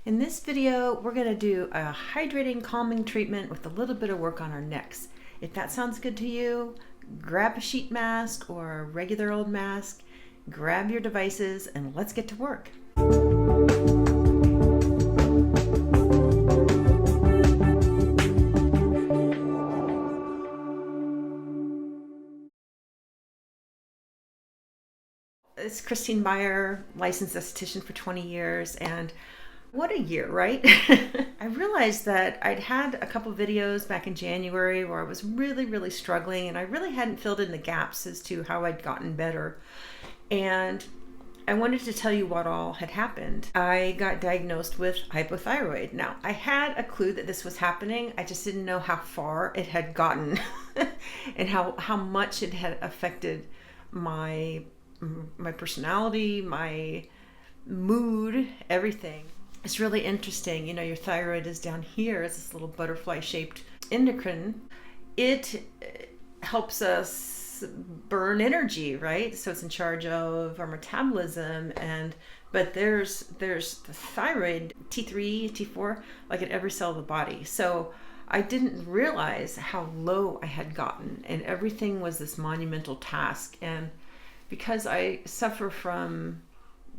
In this video, we're going to do a hydrating, calming treatment with a little bit of work on our necks. If that sounds good to you, grab a sheet mask or a regular old mask, grab your devices, and let's get to work. It's Christine Byer, licensed esthetician for 20 years, and what a year, right? I realized that I'd had a couple videos back in January where I was really struggling, and I really hadn't filled in the gaps as to how I'd gotten better. And I wanted to tell you what all had happened. I got diagnosed with hypothyroid. Now, I had a clue that this was happening. I just didn't know how far it had gotten and how much it had affected my personality, my mood, everything. It's really interesting. You know, your thyroid is down here. It's this little butterfly shaped endocrine. It helps us burn energy, right? So it's in charge of our metabolism, but there's the thyroid, T3, T4, like in every cell of the body. So I didn't realize how low I had gotten, and everything was this monumental task. And because I suffer from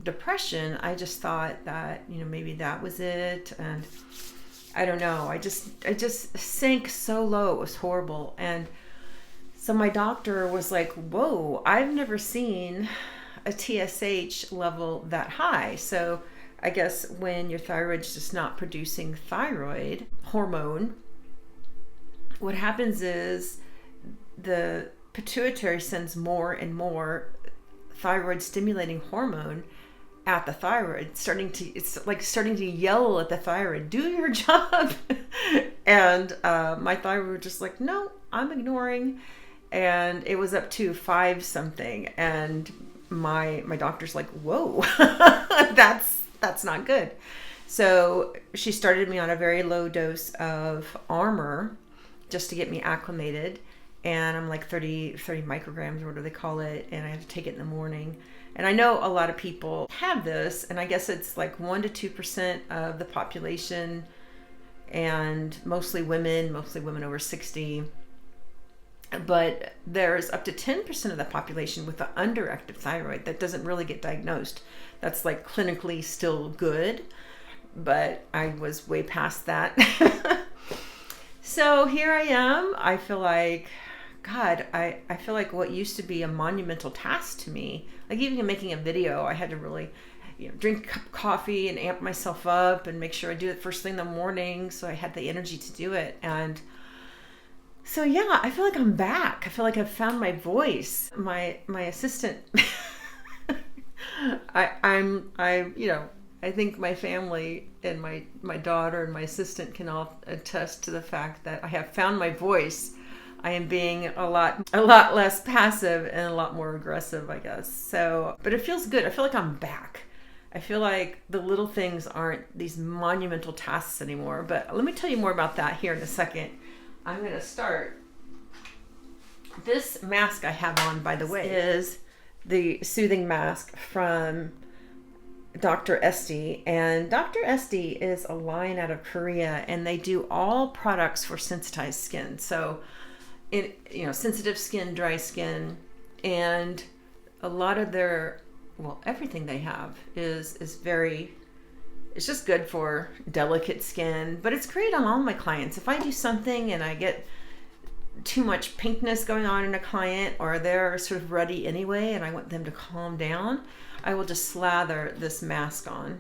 depression, I just thought that, you know, maybe that was it. And I don't know, I just sank so low. It was horrible. And so my doctor was like, whoa, I've never seen a TSH level that high. So I guess when your thyroid's just not producing thyroid hormone, what happens is the pituitary sends more and more thyroid stimulating hormone at the thyroid, it's like starting to yell at the thyroid, do your job. And my thyroid was just like, no, I'm ignoring. And it was up to 5 something, and my doctor's like, whoa, that's not good. So she started me on a very low dose of Armor just to get me acclimated. And I'm like 30 micrograms, or what do they call it? And I have to take it in the morning. And I know a lot of people have this, and I guess it's like 1% to 2% of the population, and mostly women over 60. But there's up to 10% of the population with an underactive thyroid that doesn't really get diagnosed. That's like clinically still good, but I was way past that. So here I am. I feel like, God, I feel like what used to be a monumental task to me, like even making a video, I had to really, drink a cup of coffee and amp myself up and make sure I do it first thing in the morning so I had the energy to do it. And so, yeah, I feel like I'm back. I feel like I've found my voice. My assistant, I think my family and my daughter and my assistant can all attest to the fact that I have found my voice. I am being a lot less passive and a lot more aggressive, I guess. So, but it feels good. I feel like I'm back. I feel like the little things aren't these monumental tasks anymore. But let me tell you more about that here in a second. I'm going to start. This mask I have on, by the way, is the soothing mask from Dr. Esthe. And Dr. Esthe is a line out of Korea, and they do all products for sensitized skin. So sensitive skin, dry skin, and a lot of their, everything they have is it's just good for delicate skin, but it's great on all my clients. If I do something and I get too much pinkness going on in a client, or they're sort of ruddy anyway and I want them to calm down, I will just slather this mask on.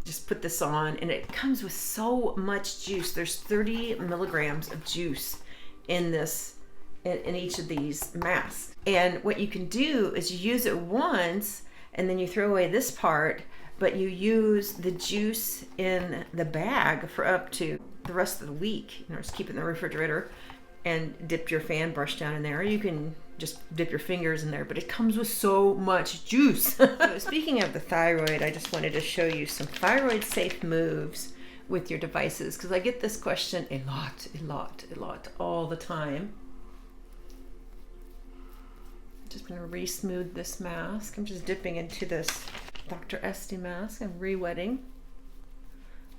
Just put this on, and it comes with so much juice. There's 30 milligrams of juice in each of these masks. And what you can do is you use it once and then you throw away this part, but you use the juice in the bag for up to the rest of the week. Just keep it in the refrigerator and dip your fan brush down in there. You can just dip your fingers in there, but it comes with so much juice. So speaking of the thyroid, I just wanted to show you some thyroid safe moves with your devices, because I get this question a lot all the time. Just going to re-smooth this mask. I'm just dipping into this Dr. Esthe mask. I'm re-wetting.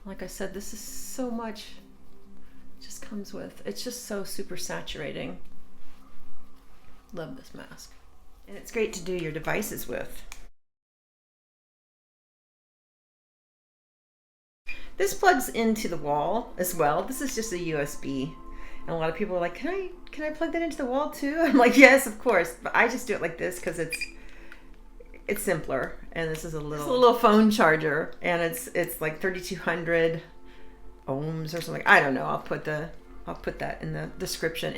Like I said, this is so much, just comes with, it's just so super saturating. Love this mask. And it's great to do your devices with. This plugs into the wall as well. This is just a USB. And a lot of people are like, can I plug that into the wall too? I'm like, yes, of course. But I just do it like this because it's simpler. And this is a little phone charger, and it's like 3,200 ohms or something. I don't know. I'll put that in the description.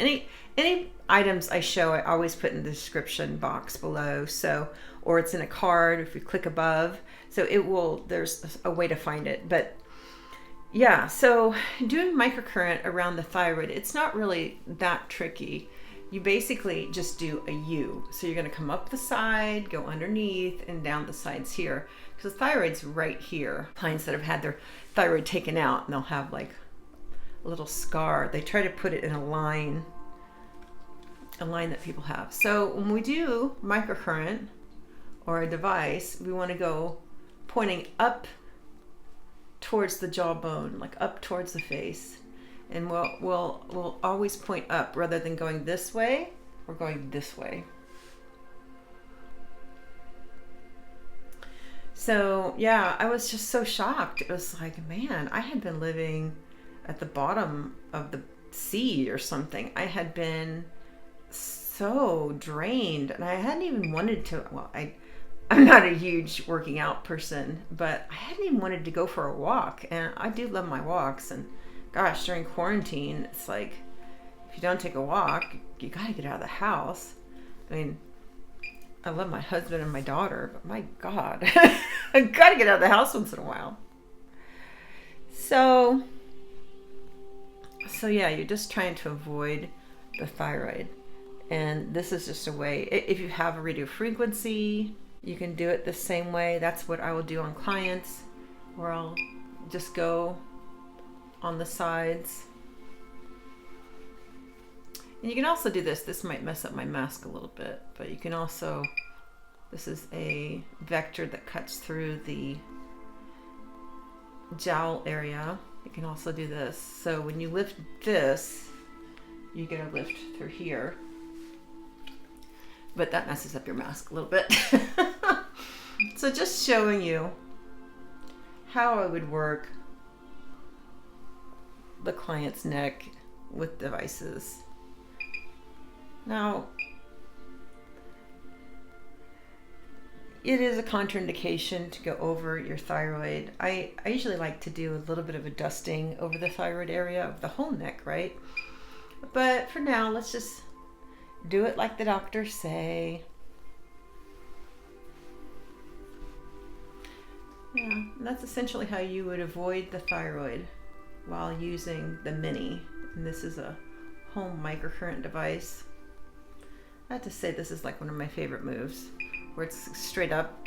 Any items I show, I always put in the description box below. So, or it's in a card if you click above. So there's a way to find it. But yeah, so doing microcurrent around the thyroid, it's not really that tricky. You basically just do a U. So you're going to come up the side, go underneath, and down the sides here. Because the thyroid's right here. Clients that have had their thyroid taken out, and they'll have like a little scar. They try to put it in a line that people have. So when we do microcurrent or a device, we want to go pointing up towards the jawbone, like up towards the face. And we'll always point up rather than going this way or going this way. So yeah, I was just so shocked. It was like, man, I had been living at the bottom of the sea or something. I had been so drained, and I hadn't even wanted to, well, I'm not a huge working out person, but I hadn't even wanted to go for a walk. And I do love my walks, and gosh, during quarantine, it's like, if you don't take a walk, you gotta get out of the house. I mean, I love my husband and my daughter, but my God, I gotta get out of the house once in a while. So yeah, you're just trying to avoid the thyroid. And this is just a way, if you have a radio frequency, you can do it the same way. That's what I will do on clients, where I'll just go on the sides. And you can also do this. This might mess up my mask a little bit, but you can also, this is a vector that cuts through the jowl area. You can also do this. So when you lift this, you get a lift through here. But that messes up your mask a little bit. So just showing you how I would work the client's neck with devices. Now, it is a contraindication to go over your thyroid. I usually like to do a little bit of a dusting over the thyroid area of the whole neck, right? But for now, let's just do it like the doctors say. Yeah, and that's essentially how you would avoid the thyroid while using the Mini. And this is a home microcurrent device. I have to say, this is like one of my favorite moves, where it's straight up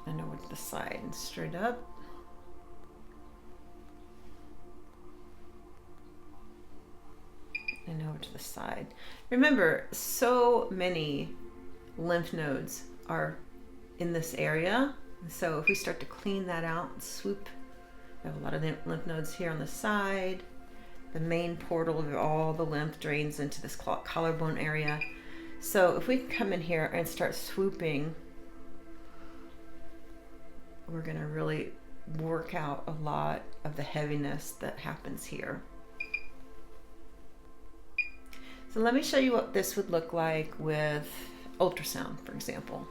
and over to the side, and straight up. And over to the side. Remember, so many lymph nodes are in this area. So if we start to clean that out and swoop, we have a lot of lymph nodes here on the side. The main portal of all the lymph drains into this collarbone area. So if we come in here and start swooping, we're gonna really work out a lot of the heaviness that happens here. So let me show you what this would look like with ultrasound, for example.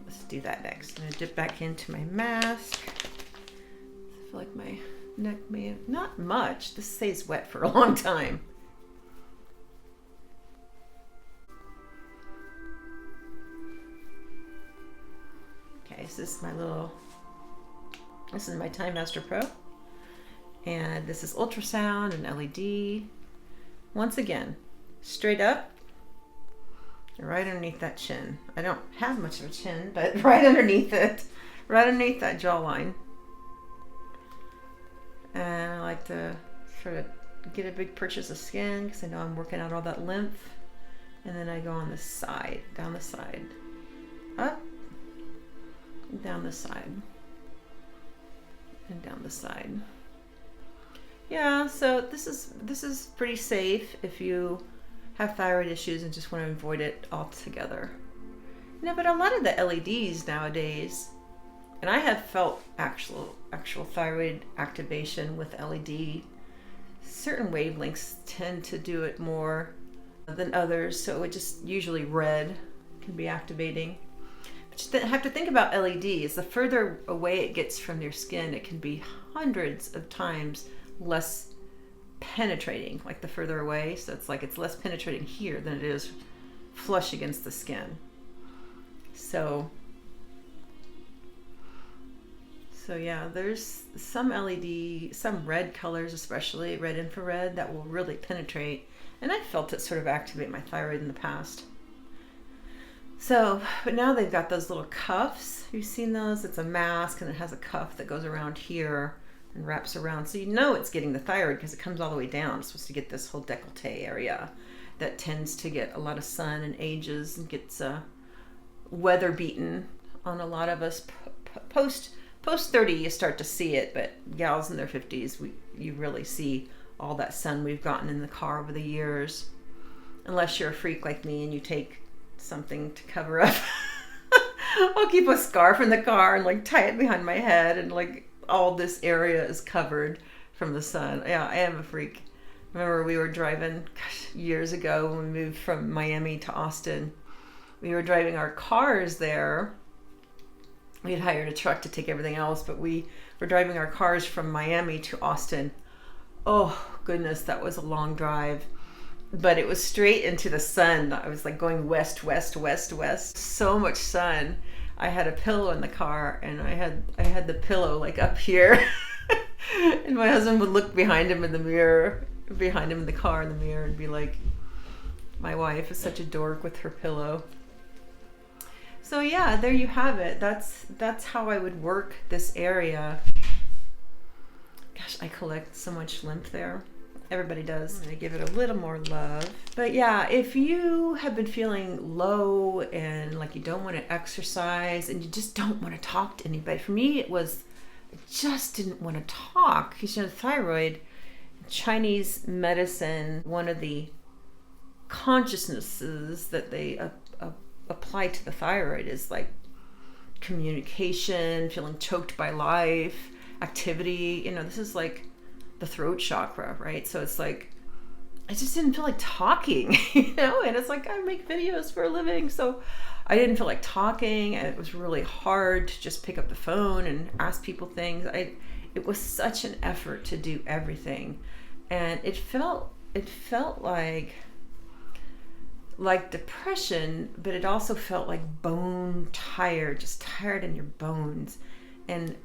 Let's do that next. I'm gonna dip back into my mask. I feel like my neck may have, not much, this stays wet for a long time. Okay, so this is my Time Master Pro. And this is ultrasound and LED. Once again, straight up, right underneath that chin. I don't have much of a chin, but right underneath it, right underneath that jawline. And I like to sort of get a big purchase of skin because I know I'm working out all that lymph. And then I go on the side, down the side. up, and down the side, and down the side. Yeah, so this is pretty safe if you have thyroid issues and just want to avoid it altogether. But a lot of the LEDs nowadays, and I have felt actual thyroid activation with LED. Certain wavelengths tend to do it more than others, so it just usually red can be activating. But you have to think about LEDs. The further away it gets from your skin, it can be hundreds of times less penetrating, like the further away. So it's like it's less penetrating here than it is flush against the skin. So yeah, there's some LED, some red colors, especially red infrared, that will really penetrate. And I felt it sort of activate my thyroid in the past. So, but now they've got those little cuffs. You've seen those? It's a mask and it has a cuff that goes around here and wraps around. So you know it's getting the thyroid because it comes all the way down. It's supposed to get this whole décolleté area that tends to get a lot of sun and ages and gets weather beaten on a lot of us. Post 30 you start to see it, but gals in their 50s, you really see all that sun we've gotten in the car over the years, unless you're a freak like me and you take something to cover up. I'll keep a scarf in the car and like tie it behind my head, and like all this area is covered from the sun. Yeah, I am a freak. Remember we were driving years ago when we moved from Miami to Austin. We were driving our cars there. We had hired a truck to take everything else, but we were driving our cars from Miami to Austin. Oh goodness, that was a long drive, but it was straight into the sun. I was like going west, west, west, west. So much sun. I had a pillow in the car, and I had the pillow like up here, and my husband would look behind him in the mirror, behind him in the car in the mirror, and be like, "My wife is such a dork with her pillow." So yeah, there you have it. That's how I would work this area. Gosh, I collect so much lymph there. Everybody does. I'm gonna give it a little more love. But yeah, if you have been feeling low and like you don't want to exercise and you just don't want to talk to anybody. For me, it was, I just didn't want to talk. Because thyroid, Chinese medicine, one of the consciousnesses that they apply to the thyroid is like communication, feeling choked by life, activity. This is like the throat chakra, right? So it's like I just didn't feel like talking, and it's like I make videos for a living, so I didn't feel like talking, and it was really hard to just pick up the phone and ask people things. It was such an effort to do everything, and it felt like depression, but it also felt like bone tired, just tired in your bones. And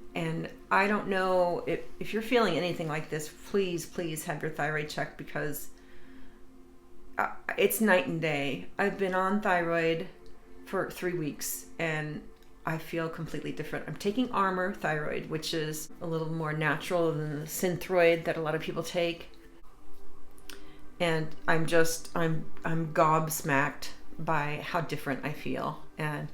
I don't know if you're feeling anything like this, please have your thyroid checked, because it's night and day. I've been on thyroid for 3 weeks and I feel completely different. I'm taking Armor thyroid, which is a little more natural than the Synthroid that a lot of people take. And I'm gobsmacked by how different I feel and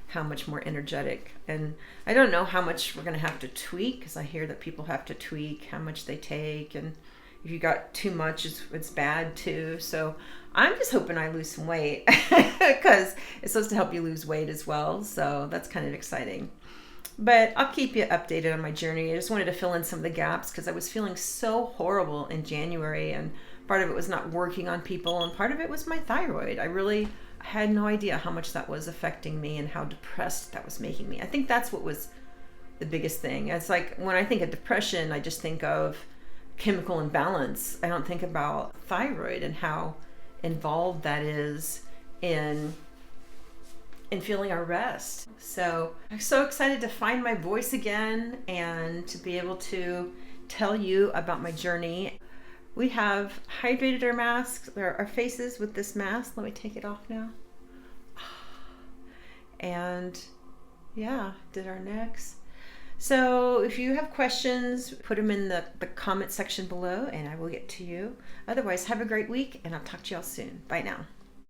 how much more energetic. And I don't know how much we're going to have to tweak, because I hear that people have to tweak how much they take, and if you got too much, it's bad too. So I'm just hoping I lose some weight, because it's supposed to help you lose weight as well. So that's kind of exciting. But I'll keep you updated on my journey. I just wanted to fill in some of the gaps because I was feeling so horrible in January, and part of it was not working on people, and part of it was my thyroid. I had no idea how much that was affecting me and how depressed that was making me. I think that's what was the biggest thing. It's like when I think of depression, I just think of chemical imbalance. I don't think about thyroid and how involved that is in feeling our rest. So I'm so excited to find my voice again and to be able to tell you about my journey. We have hydrated our masks, our faces with this mask. Let me take it off now. And yeah, did our necks. So if you have questions, put them in the comment section below and I will get to you. Otherwise, have a great week and I'll talk to y'all soon. Bye now.